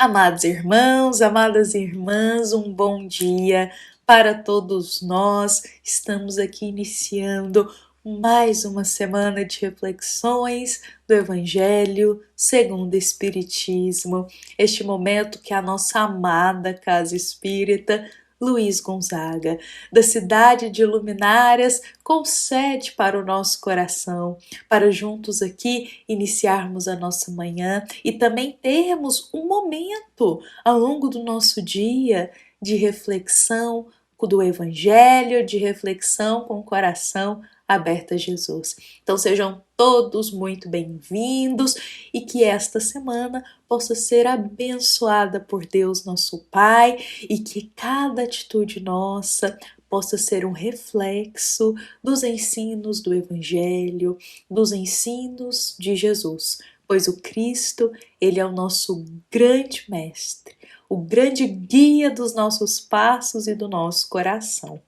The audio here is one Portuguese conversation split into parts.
Amados irmãos, amadas irmãs, um bom dia para todos nós. Estamos aqui iniciando mais uma semana de reflexões do Evangelho segundo o Espiritismo. Este momento que a nossa amada Casa Espírita Luiz Gonzaga, da cidade de Luminárias, concede para o nosso coração, para juntos aqui iniciarmos a nossa manhã e também termos um momento ao longo do nosso dia de reflexão do Evangelho, de reflexão com o coração aberto a Jesus. Então sejam todos muito bem-vindos e que esta semana possa ser abençoada por Deus nosso Pai e que cada atitude nossa possa ser um reflexo dos ensinos do Evangelho, dos ensinos de Jesus, pois o Cristo, ele é o nosso grande mestre, o grande guia dos nossos passos e do nosso coração.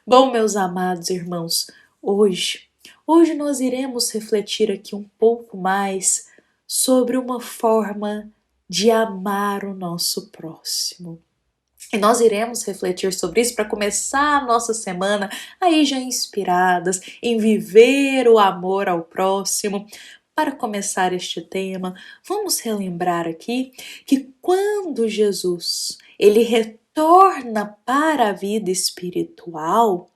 Bom, meus amados irmãos, hoje nós iremos refletir aqui um pouco mais sobre uma forma de amar o nosso próximo. E nós iremos refletir sobre isso para começar a nossa semana aí já inspiradas em viver o amor ao próximo. Para começar este tema, vamos relembrar aqui que quando Jesus ele retorna para a vida espiritual,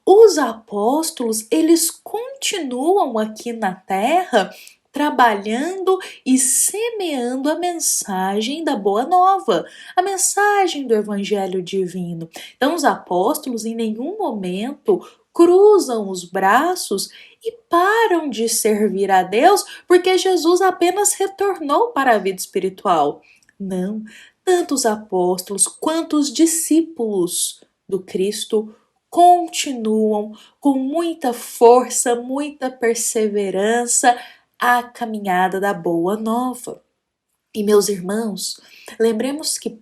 os apóstolos eles continuam aqui na terra trabalhando e semeando a mensagem da Boa Nova, a mensagem do Evangelho Divino. Então os apóstolos em nenhum momento cruzam os braços e param de servir a Deus porque Jesus apenas retornou para a vida espiritual. Não, tanto os apóstolos quanto os discípulos do Cristo continuam com muita força, muita perseverança a caminhada da Boa Nova. E meus irmãos, lembremos que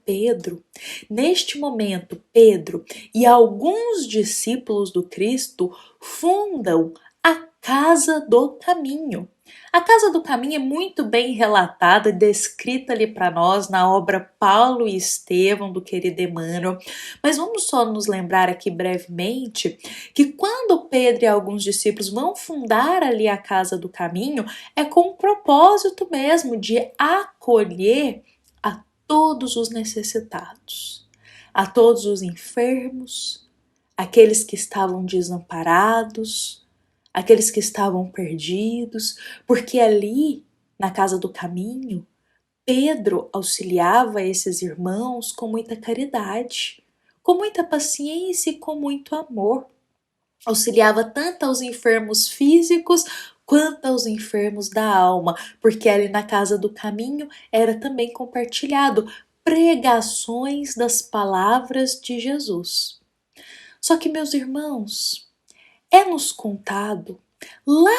neste momento, Pedro e alguns discípulos do Cristo fundam a Casa do Caminho. A Casa do Caminho é muito bem relatada e descrita ali para nós na obra Paulo e Estevão, do querido Emmanuel, mas vamos só nos lembrar aqui brevemente que quando Pedro e alguns discípulos vão fundar ali a Casa do Caminho, é com o propósito mesmo de acolher a todos os necessitados, a todos os enfermos, aqueles que estavam desamparados, aqueles que estavam perdidos, porque ali, na Casa do Caminho, Pedro auxiliava esses irmãos com muita caridade, com muita paciência e com muito amor. Auxiliava tanto aos enfermos físicos quanto aos enfermos da alma, porque ali na Casa do Caminho era também compartilhado pregações das palavras de Jesus. Só que, meus irmãos, é-nos contado lá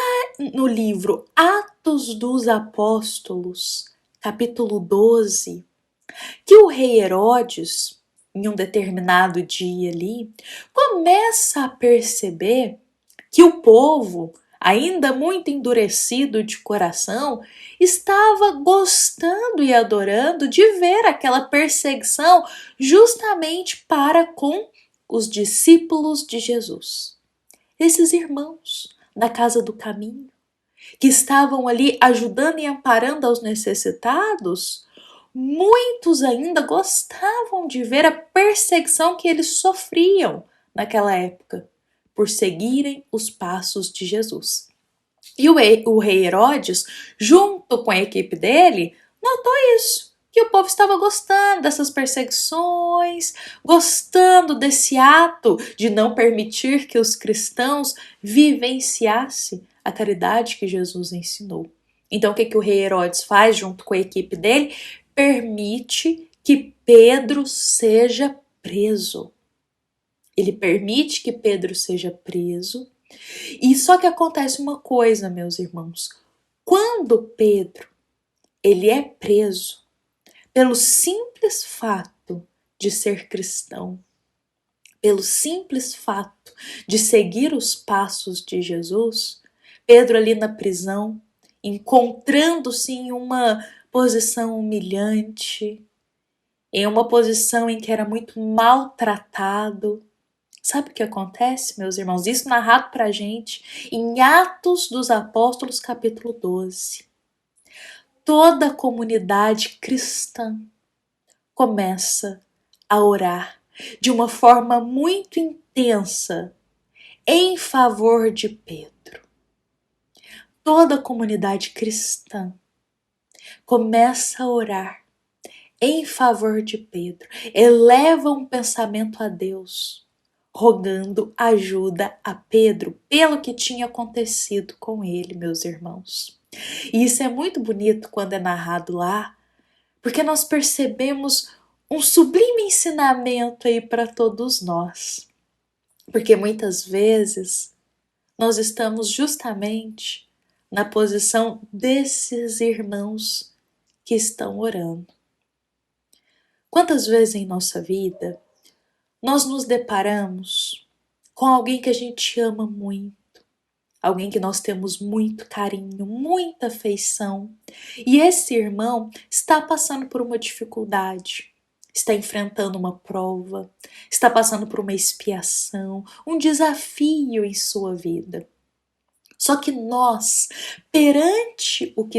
no livro Atos dos Apóstolos, capítulo 12, que o rei Herodes, em um determinado dia ali, começa a perceber que o povo, ainda muito endurecido de coração, estava gostando e adorando de ver aquela perseguição justamente para com os discípulos de Jesus. Esses irmãos da Casa do Caminho, que estavam ali ajudando e amparando aos necessitados, muitos ainda gostavam de ver a perseguição que eles sofriam naquela época, por seguirem os passos de Jesus. E o rei Herodes, junto com a equipe dele, notou isso, que o povo estava gostando dessas perseguições, gostando desse ato de não permitir que os cristãos vivenciassem a caridade que Jesus ensinou. Então o que o rei Herodes faz junto com a equipe dele? Permite que Pedro seja preso. Ele permite que Pedro seja preso. E só que acontece uma coisa, meus irmãos. Quando Pedro ele é preso pelo simples fato de ser cristão, pelo simples fato de seguir os passos de Jesus, Pedro ali na prisão, encontrando-se em uma posição humilhante, em uma posição em que era muito maltratado. Sabe o que acontece, meus irmãos? Isso narrado pra gente em Atos dos Apóstolos, capítulo 12. Toda a comunidade cristã começa a orar de uma forma muito intensa em favor de Pedro. Toda a comunidade cristã começa a orar em favor de Pedro, eleva um pensamento a Deus, rogando ajuda a Pedro pelo que tinha acontecido com ele, meus irmãos. E isso é muito bonito quando é narrado lá, porque nós percebemos um sublime ensinamento aí para todos nós. Porque muitas vezes nós estamos justamente na posição desses irmãos que estão orando. Quantas vezes em nossa vida nós nos deparamos com alguém que a gente ama muito, alguém que nós temos muito carinho, muita afeição, e esse irmão está passando por uma dificuldade, está enfrentando uma prova, está passando por uma expiação, um desafio em sua vida. Só que nós, perante o que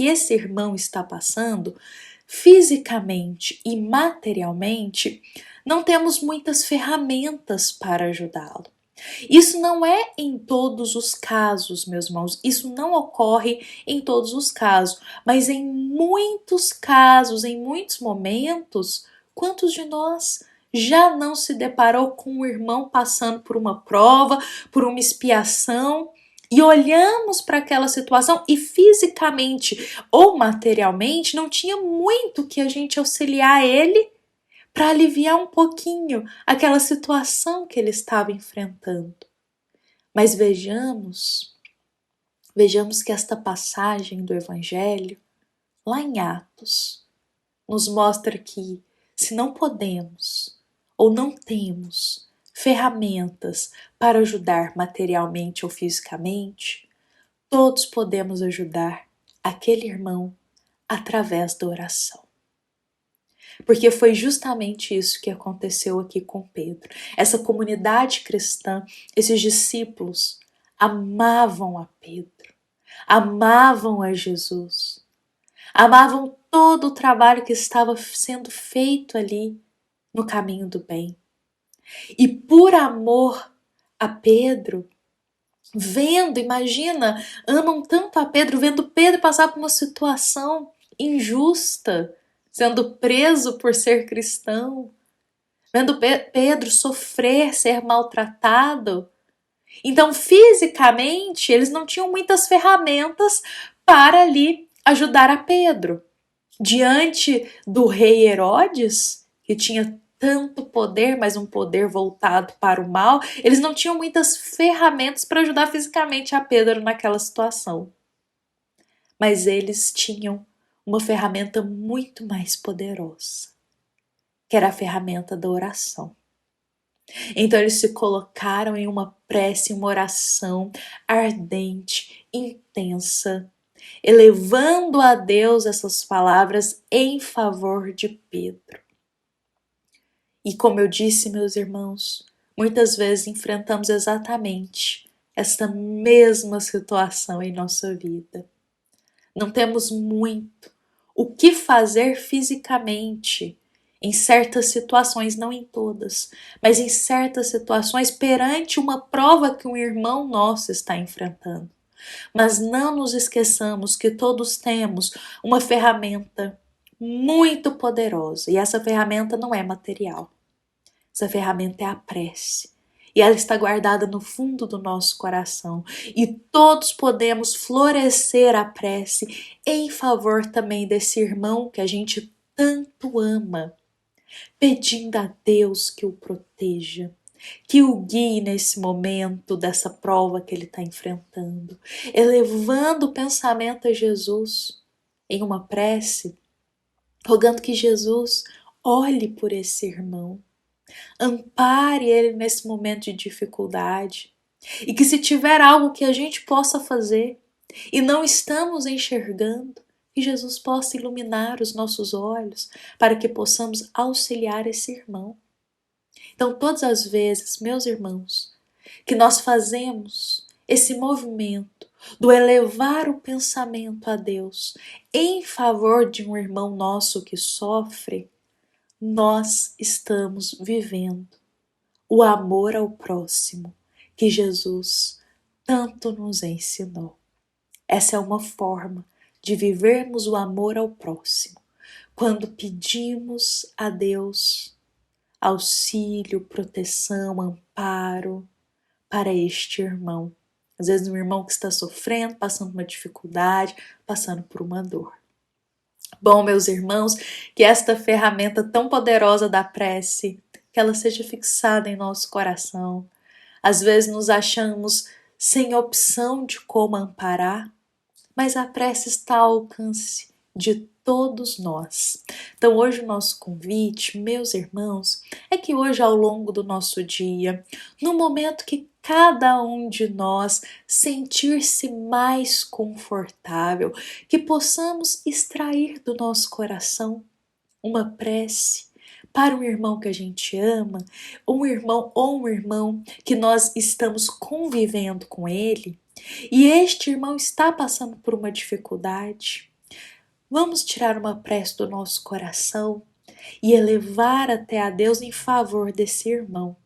esse irmão está passando, fisicamente e materialmente, não temos muitas ferramentas para ajudá-lo. Isso não é em todos os casos, meus irmãos, isso não ocorre em todos os casos, mas em muitos casos, em muitos momentos, quantos de nós já não se deparou com um irmão passando por uma prova, por uma expiação, e olhamos para aquela situação e fisicamente ou materialmente não tinha muito que a gente auxiliar ele para aliviar um pouquinho aquela situação que ele estava enfrentando. Mas vejamos que esta passagem do Evangelho, lá em Atos, nos mostra que se não podemos ou não temos ferramentas para ajudar materialmente ou fisicamente, todos podemos ajudar aquele irmão através da oração. Porque foi justamente isso que aconteceu aqui com Pedro. Essa comunidade cristã, esses discípulos, amavam a Pedro, amavam a Jesus, amavam todo o trabalho que estava sendo feito ali no caminho do bem. E por amor a Pedro, imagina, amam tanto a Pedro, vendo Pedro passar por uma situação injusta, sendo preso por ser cristão, vendo Pedro sofrer, ser maltratado. Então, fisicamente, eles não tinham muitas ferramentas para ali ajudar a Pedro. Diante do rei Herodes, que tinha tanto poder, mas um poder voltado para o mal, eles não tinham muitas ferramentas para ajudar fisicamente a Pedro naquela situação. Mas eles tinham uma ferramenta muito mais poderosa, que era a ferramenta da oração. Então eles se colocaram em uma prece, uma oração ardente, intensa, elevando a Deus essas palavras em favor de Pedro. E como eu disse, meus irmãos, muitas vezes enfrentamos exatamente esta mesma situação em nossa vida. Não temos muito o que fazer fisicamente em certas situações, não em todas, mas em certas situações perante uma prova que um irmão nosso está enfrentando. Mas não nos esqueçamos que todos temos uma ferramenta muito poderosa, e essa ferramenta não é material. Essa ferramenta é a prece. E ela está guardada no fundo do nosso coração. E todos podemos florescer a prece em favor também desse irmão que a gente tanto ama, pedindo a Deus que o proteja, que o guie nesse momento dessa prova que ele está enfrentando, elevando o pensamento a Jesus em uma prece, rogando que Jesus olhe por esse irmão, ampare ele nesse momento de dificuldade, e que se tiver algo que a gente possa fazer e não estamos enxergando, que Jesus possa iluminar os nossos olhos para que possamos auxiliar esse irmão. Então, todas as vezes, meus irmãos, que nós fazemos esse movimento do elevar o pensamento a Deus em favor de um irmão nosso que sofre, nós estamos vivendo o amor ao próximo que Jesus tanto nos ensinou. Essa é uma forma de vivermos o amor ao próximo, quando pedimos a Deus auxílio, proteção, amparo para este irmão. Às vezes um irmão que está sofrendo, passando uma dificuldade, passando por uma dor. Bom, meus irmãos, que esta ferramenta tão poderosa da prece, que ela seja fixada em nosso coração. Às vezes nos achamos sem opção de como amparar, mas a prece está ao alcance de todos nós. Então hoje o nosso convite, meus irmãos, é que hoje ao longo do nosso dia, no momento que cada um de nós sentir-se mais confortável, que possamos extrair do nosso coração uma prece para um irmão que a gente ama, um irmão ou um irmão que nós estamos convivendo com ele, e este irmão está passando por uma dificuldade. Vamos tirar uma prece do nosso coração e elevar até a Deus em favor desse irmão.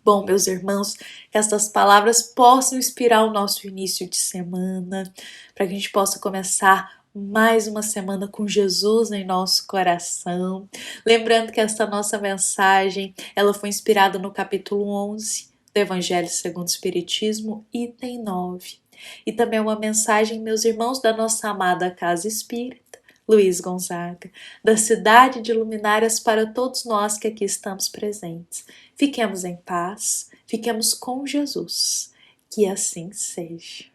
Bom, meus irmãos, que estas palavras possam inspirar o nosso início de semana, para que a gente possa começar mais uma semana com Jesus em nosso coração. Lembrando que esta nossa mensagem, ela foi inspirada no capítulo 11 do Evangelho segundo o Espiritismo, item 9. E também é uma mensagem, meus irmãos, da nossa amada Casa Espírita, Luiz Gonzaga, da cidade de luminárias para todos nós que aqui estamos presentes. Fiquemos em paz, fiquemos com Jesus, que assim seja.